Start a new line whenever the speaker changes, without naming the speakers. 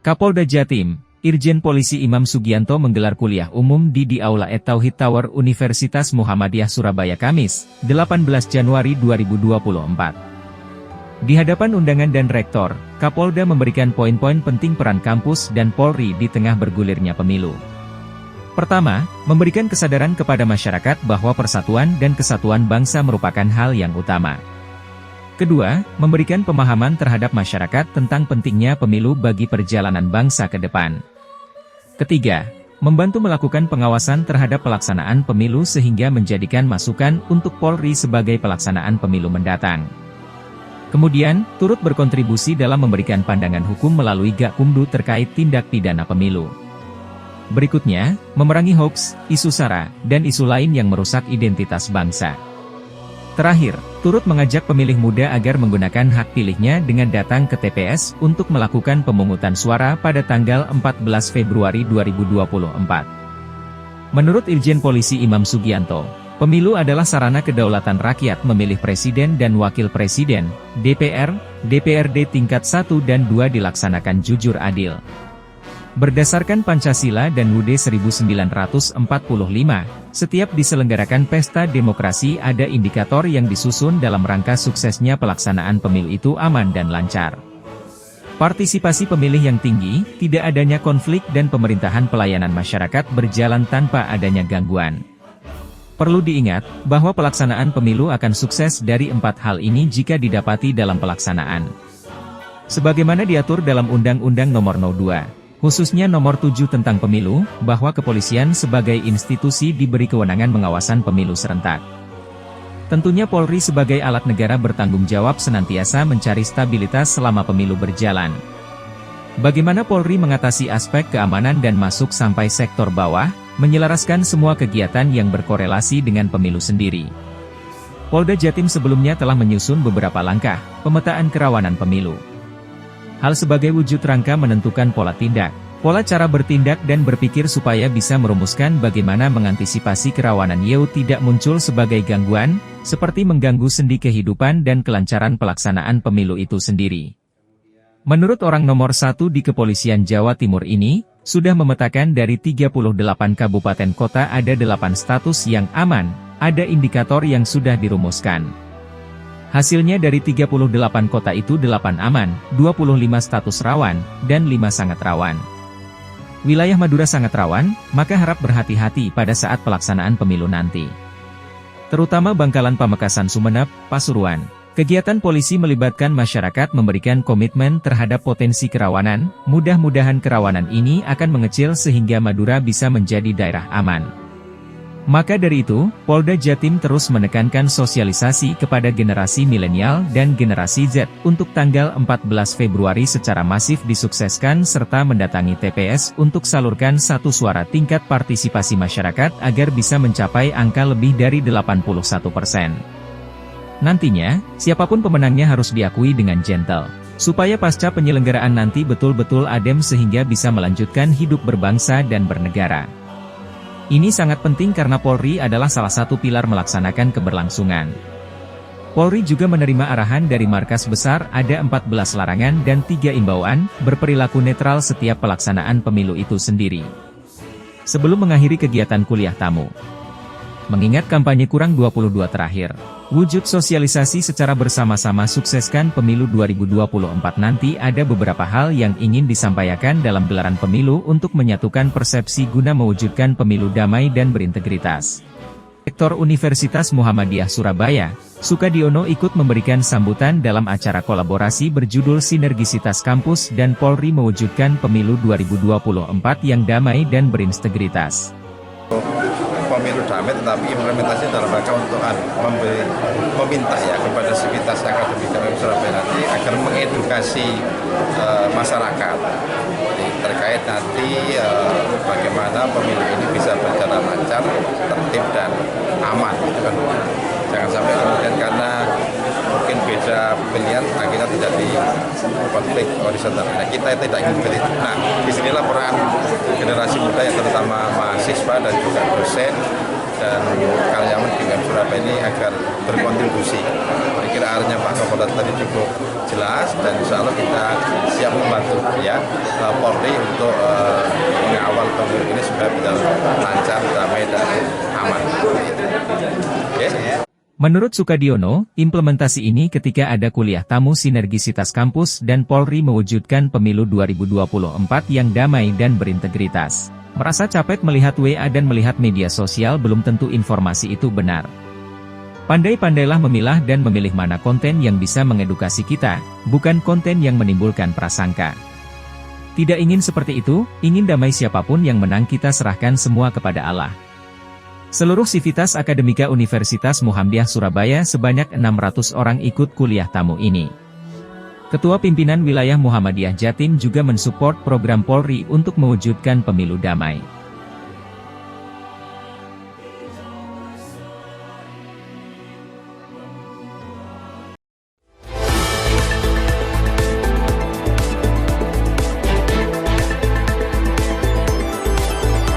Kapolda Jatim, Irjen Polisi Imam Sugianto menggelar kuliah umum di Aula Et-Tauhid Tower Universitas Muhammadiyah Surabaya Kamis, 18 Januari 2024. Di hadapan undangan dan rektor, Kapolda memberikan poin-poin penting peran kampus dan Polri di tengah bergulirnya pemilu. Pertama, memberikan kesadaran kepada masyarakat bahwa persatuan dan kesatuan bangsa merupakan hal yang utama. Kedua, memberikan pemahaman terhadap masyarakat tentang pentingnya pemilu bagi perjalanan bangsa ke depan. Ketiga, membantu melakukan pengawasan terhadap pelaksanaan pemilu sehingga menjadikan masukan untuk Polri sebagai pelaksanaan pemilu mendatang. Kemudian, turut berkontribusi dalam memberikan pandangan hukum melalui Gakumdu terkait tindak pidana pemilu. Berikutnya, memerangi hoaks, isu sara, dan isu lain yang merusak identitas bangsa. Terakhir, turut mengajak pemilih muda agar menggunakan hak pilihnya dengan datang ke TPS untuk melakukan pemungutan suara pada tanggal 14 Februari 2024. Menurut Irjen Polisi Imam Sugianto, pemilu adalah sarana kedaulatan rakyat memilih presiden dan wakil presiden, DPR, DPRD tingkat 1 dan 2 dilaksanakan jujur adil. Berdasarkan Pancasila dan UUD 1945, setiap diselenggarakan pesta demokrasi ada indikator yang disusun dalam rangka suksesnya pelaksanaan pemilu itu aman dan lancar. Partisipasi pemilih yang tinggi, tidak adanya konflik dan pemerintahan pelayanan masyarakat berjalan tanpa adanya gangguan. Perlu diingat, bahwa pelaksanaan pemilu akan sukses dari 4 hal ini jika didapati dalam pelaksanaan. Sebagaimana diatur dalam Undang-Undang Nomor 02. Khususnya Nomor 7 tentang pemilu, bahwa kepolisian sebagai institusi diberi kewenangan mengawasan pemilu serentak. Tentunya Polri sebagai alat negara bertanggung jawab senantiasa mencari stabilitas selama pemilu berjalan. Bagaimana Polri mengatasi aspek keamanan dan masuk sampai sektor bawah, menyelaraskan semua kegiatan yang berkorelasi dengan pemilu sendiri. Polda Jatim sebelumnya telah menyusun beberapa langkah, pemetaan kerawanan pemilu. Hal sebagai wujud rangka menentukan pola tindak, pola cara bertindak dan berpikir supaya bisa merumuskan bagaimana mengantisipasi kerawanan YEU tidak muncul sebagai gangguan, seperti mengganggu sendi kehidupan dan kelancaran pelaksanaan pemilu itu sendiri. Menurut orang nomor 1 di Kepolisian Jawa Timur ini, sudah memetakan dari 38 kabupaten kota ada 8 status yang aman, ada indikator yang sudah dirumuskan. Hasilnya dari 38 kota itu 8 aman, 25 status rawan, dan 5 sangat rawan. Wilayah Madura sangat rawan, maka harap berhati-hati pada saat pelaksanaan pemilu nanti. Terutama Bangkalan Pamekasan Sumeneb, Pasuruan. Kegiatan polisi melibatkan masyarakat memberikan komitmen terhadap potensi kerawanan, mudah-mudahan kerawanan ini akan mengecil sehingga Madura bisa menjadi daerah aman. Maka dari itu, Polda Jatim terus menekankan sosialisasi kepada generasi milenial dan generasi Z untuk tanggal 14 Februari secara masif disukseskan serta mendatangi TPS untuk salurkan 1 suara tingkat partisipasi masyarakat agar bisa mencapai angka lebih dari 81%. Nantinya, siapapun pemenangnya harus diakui dengan gentle, supaya pasca penyelenggaraan nanti betul-betul adem sehingga bisa melanjutkan hidup berbangsa dan bernegara. Ini sangat penting karena Polri adalah salah satu pilar melaksanakan keberlangsungan. Polri juga menerima arahan dari markas besar ada 14 larangan dan 3 imbauan, berperilaku netral setiap pelaksanaan pemilu itu sendiri. Sebelum mengakhiri kegiatan kuliah tamu, mengingat kampanye kurang 22 terakhir, wujud sosialisasi secara bersama-sama sukseskan pemilu 2024 nanti ada beberapa hal yang ingin disampaikan dalam gelaran pemilu untuk menyatukan persepsi guna mewujudkan pemilu damai dan berintegritas. Rektor Universitas Muhammadiyah Surabaya, Sukadiono ikut memberikan sambutan dalam acara kolaborasi berjudul Sinergisitas Kampus dan Polri Mewujudkan Pemilu 2024 yang Damai dan Berintegritas.
Pemilu damai, tetapi implementasinya dalam rangka untuk meminta ya kepada sivitas akademik Surabaya nanti agar mengedukasi masyarakat terkait nanti bagaimana pemilu ini bisa berjalan lancar, tertib dan aman, gitu kan. Jangan sampai kemudian karena mungkin beda pilihan akhirnya terjadi konflik horizontal. Nah, kita tidak ingin seperti itu. Nah, disinilah peran generasi muda yang terutama mahasiswa dan juga dosen dan karyawan di UM Surabaya ini agar berkontribusi. Perkiraannya Pak Kapolda tadi cukup jelas dan insya Allah kita siap membantu ya Polri untuk mengawal pemilu ini supaya berjalan lancar, damai dan aman. Okay.
Menurut Sukadiono, implementasi ini ketika ada kuliah tamu sinergisitas kampus dan Polri mewujudkan pemilu 2024 yang damai dan berintegritas. Merasa capek melihat WA dan melihat media sosial belum tentu informasi itu benar. Pandai-pandailah memilah dan memilih mana konten yang bisa mengedukasi kita, bukan konten yang menimbulkan prasangka. Tidak ingin seperti itu, ingin damai siapapun yang menang kita serahkan semua kepada Allah. Seluruh sivitas akademika Universitas Muhammadiyah Surabaya sebanyak 600 orang ikut kuliah tamu ini. Ketua Pimpinan Wilayah Muhammadiyah Jatim juga mensupport program Polri untuk mewujudkan pemilu damai.